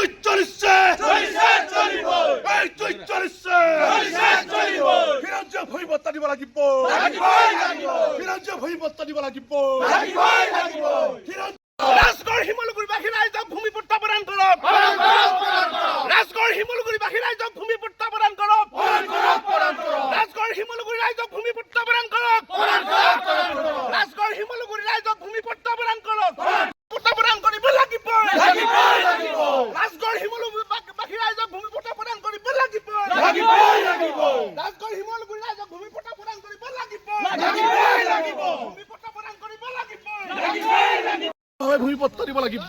তুই চলিছে এই তুই চলিছে ফিৰাঞ্জীয় ভূমিপত্তা দিব লাগিব ফিৰাঞ্জীয় ভূমিপত্তা দিব লাগিব ৰাজগড় শিমলুগুৰিবাসী ৰাইজক ভূমিপত্তা প্ৰদান কৰক ৰাজগড় শিমলুগুৰিবাসী ৰাইজক ভূমিপত্তা প্ৰদান কৰক ৰাজগড় শিমলুগুৰি ৰাইজক ভূমিপত্তা প্ৰদান কৰক ৰাজগড় শিমলুগুৰি ৰাইজক ভূমিপত্তা প্ৰদান কৰক প্ৰদান কৰিব লাগিব ৰাজগড় শিমলুগুৰিবাসী ৰাইজক ভূমিপত্তা প্ৰদান কৰিব লাগিব ৰাজগড় শিমলুগুৰি ৰাইজক ভূমিপত্তা প্ৰদান কৰিব লাগিব ভূমিপত্তা প্ৰদান কৰিব লাগিব ভূমিপত্তা দিব লাগিব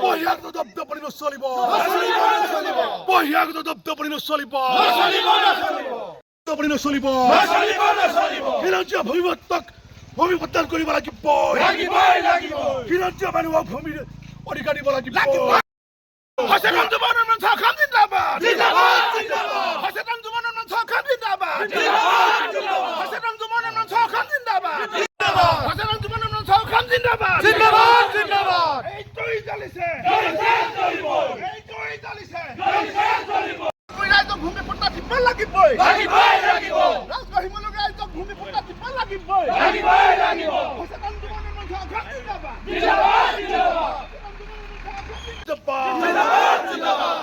বহিৰাগত দপ্তৰি নচলিব বহিৰাগত দপ্তৰি নচলিব নচলিব ফিৰাঞ্জীয় ভূমিপত্তাক ভূমিপত্তা কৰিব লাগিব ফিৰাঞ্জীয় মানুহক ভূমিৰ অধিকাৰ দিব লাগিব সচেতন যুৱনৰ মঞ্চ অসম জিন্দাবাদ সচেতন যুৱনৰ মঞ্চ অসম জিন্দাবাদ সচেতন যুৱনৰ মঞ্চ অসম জিন্দাবাদ সচেতন যুৱনৰ মঞ্চ অসম জিন্দাবাদ এইটোই জ্বলিছে এইটোই জ্বলিছে ৰাইজক ভূমিপত্তা দিব লাগিবই ৰাজগড় শিমলুগুৰি ৰাইজক ভূমিপত্তা দিব লাগিবই সচেতন যুৱনৰ মঞ্চ অসম জিন্দাবাদ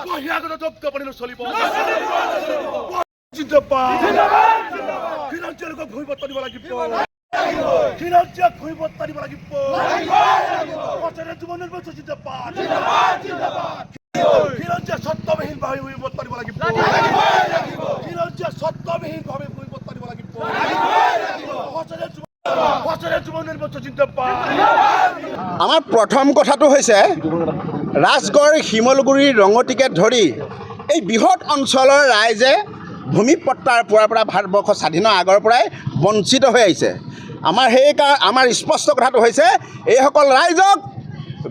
বহিৰাগত দপ্তৰি নচলিব ফিৰাঞ্জীয় লোকক ভূমিপত্তা দিব লাগিব ফিৰাঞ্জীয়ক ভূমিপত্তা দিব লাগিব সচেতন যুৱ নিৰ্বাচন জিন্দাবাদ ফিৰাঞ্জীয় স্বত্ববিহীনভাৱে ভূমিপত্তা দিব লাগিব ফিৰাঞ্জীয় স্বত্ববিহীনভাৱে ভূমিপত্তা দিব লাগিব সচেতন যুৱ নিৰ্বাচন জিন্দাবাদ আমাৰ প্ৰথম কথাটো হৈছে ৰাজগড় শিমলুগুৰি ৰঙতিকে ধৰি এই বৃহৎ অঞ্চলৰ ৰাইজে ভূমিপট্টাৰ পৰা ভাৰতবৰ্ষ স্বাধীনৰ আগৰ পৰাই বঞ্চিত হৈ আহিছে আমাৰ স্পষ্ট কথাটো হৈছে এইসকল ৰাইজক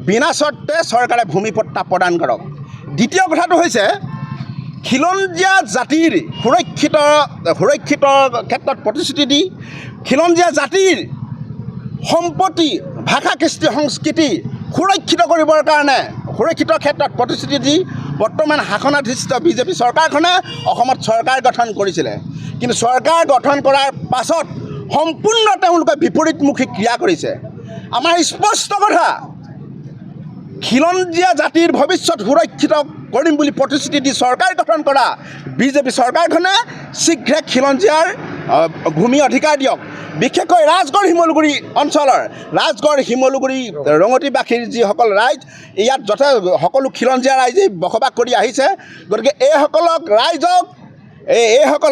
বিনা চৰ্তে চৰকাৰে ভূমিপট্টা প্ৰদান কৰক দ্বিতীয় কথাটো হৈছে খিলঞ্জীয়া জাতিৰ সুৰক্ষিত ক্ষেত্ৰত প্ৰতিশ্ৰুতি দি খিলঞ্জীয়া জাতিৰ সম্পত্তি ভাষা কৃষ্টি সংস্কৃতি সুৰক্ষিত কৰিবৰ কাৰণে সুৰক্ষিত ক্ষেত্ৰত প্ৰতিশ্ৰুতি দি বৰ্তমান শাসনাধিষ্ঠিত বিজেপি চৰকাৰখনে অসমত চৰকাৰ গঠন কৰিছিলে কিন্তু চৰকাৰ গঠন কৰাৰ পাছত সম্পূৰ্ণ তেওঁলোকে বিপৰীতমুখী ক্ৰিয়া কৰিছে আমাৰ স্পষ্ট কথা খিলঞ্জীয়া জাতিৰ ভৱিষ্যত সুৰক্ষিত কৰিম বুলি প্ৰতিশ্ৰুতি দি চৰকাৰ গঠন কৰা বিজেপি চৰকাৰখনে শীঘ্ৰে খিলঞ্জীয়াৰ ভূমি অধিকাৰ দিয়ক বিশেষকৈ ৰাজগড় শিমলুগুৰি অঞ্চলৰ ৰাজগড় শিমলুগুৰি ৰঙতিবাসীৰ যিসকল ৰাইজ ইয়াত সকলো খিলঞ্জীয়া ৰাইজেই বসবাস কৰি আহিছে গতিকে এইসকল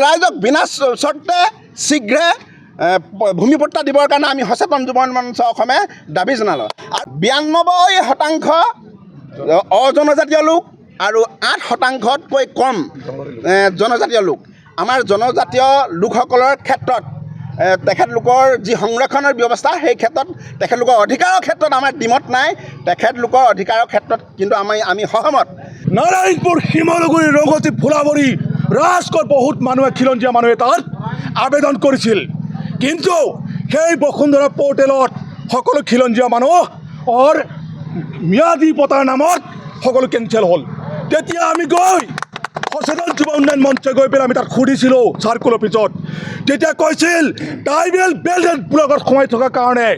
ৰাইজক বিনা চৰ্তে শীঘ্ৰে ভূমিপট্টা দিবৰ কাৰণে আমি সচেতন যুৱ মঞ্চ অসমে দাবী জনালোঁ আৰু 92% অজনজাতীয় লোক আৰু 8%তকৈ কম জনজাতীয় লোক আমাৰ জনজাতীয় লোকসকলৰ ক্ষেত্ৰত তেখেতলোকৰ যি সংৰক্ষণৰ ব্যৱস্থা সেই ক্ষেত্ৰত তেখেতলোকৰ অধিকাৰৰ ক্ষেত্ৰত আমাৰ দ্বিমত নাই তেখেতলোকৰ অধিকাৰৰ ক্ষেত্ৰত কিন্তু আমি সহমত নাৰায়ণপুৰ শিমলুগুৰি ৰঙতি ভোলাবৰী ৰাজগড় বহুত মানুহে খিলঞ্জীয়া মানুহে তাত আবেদন কৰিছিল কিন্তু সেই বসুন্ধৰা পৰ্টেলত সকলো খিলঞ্জীয়া মানুহৰ ম্যাদী পতাৰ নামত সকলো কেঞ্চেল হ'ল তেতিয়া আমি গৈ সচেতন যুৱ উন্নয়ন মঞ্চে গৈ পেলাই আমি তাত সুধিছিলোঁ চাৰ্কুল অফিচত তেতিয়া কৈছিল ট্ৰাইবেল বেল্ট এণ্ড ব্লকত সোমাই থকাৰ কাৰণে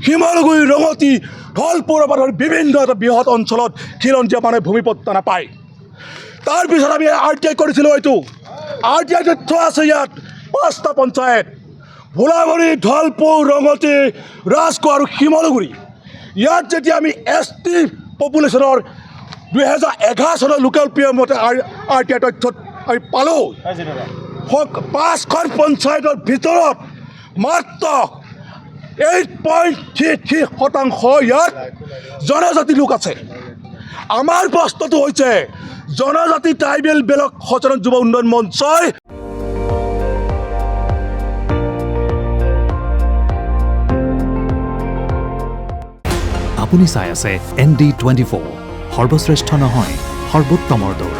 শিমলুগুৰি ৰঙতি ঢলপুৰৰ পৰা ধৰি বিভিন্ন এটা বৃহৎ অঞ্চলত খিলঞ্জীয়া মানুহে ভূমিপট্টা নাপায় তাৰপিছত আমি RTI কৰিছিলোঁ এইটো RTI তথ্য আছে ইয়াত 5টা পঞ্চায়ত ভোলাবৰী ঢলপুৰ ৰঙতি ৰাজগড় আৰু শিমলুগুৰি ইয়াত যেতিয়া আমি ST পপুলেশ্যনৰ 2011 চনৰ লোকেল PM মতে RTI তথ্যত আমি পালোঁ 5খন পঞ্চায়তৰ ভিতৰত মাত্ৰ 8.33% ইয়াত জনজাতি লোক আছে আমাৰ প্ৰশ্নটো হৈছে জনজাতি ট্ৰাইবেল বেলক সচেতন যুৱ উন্নয়ন মঞ্চই আপুনি চাই আছে ND24 সৰ্বশ্ৰেষ্ঠ নহয় সৰ্বোত্তমৰ দৌৰ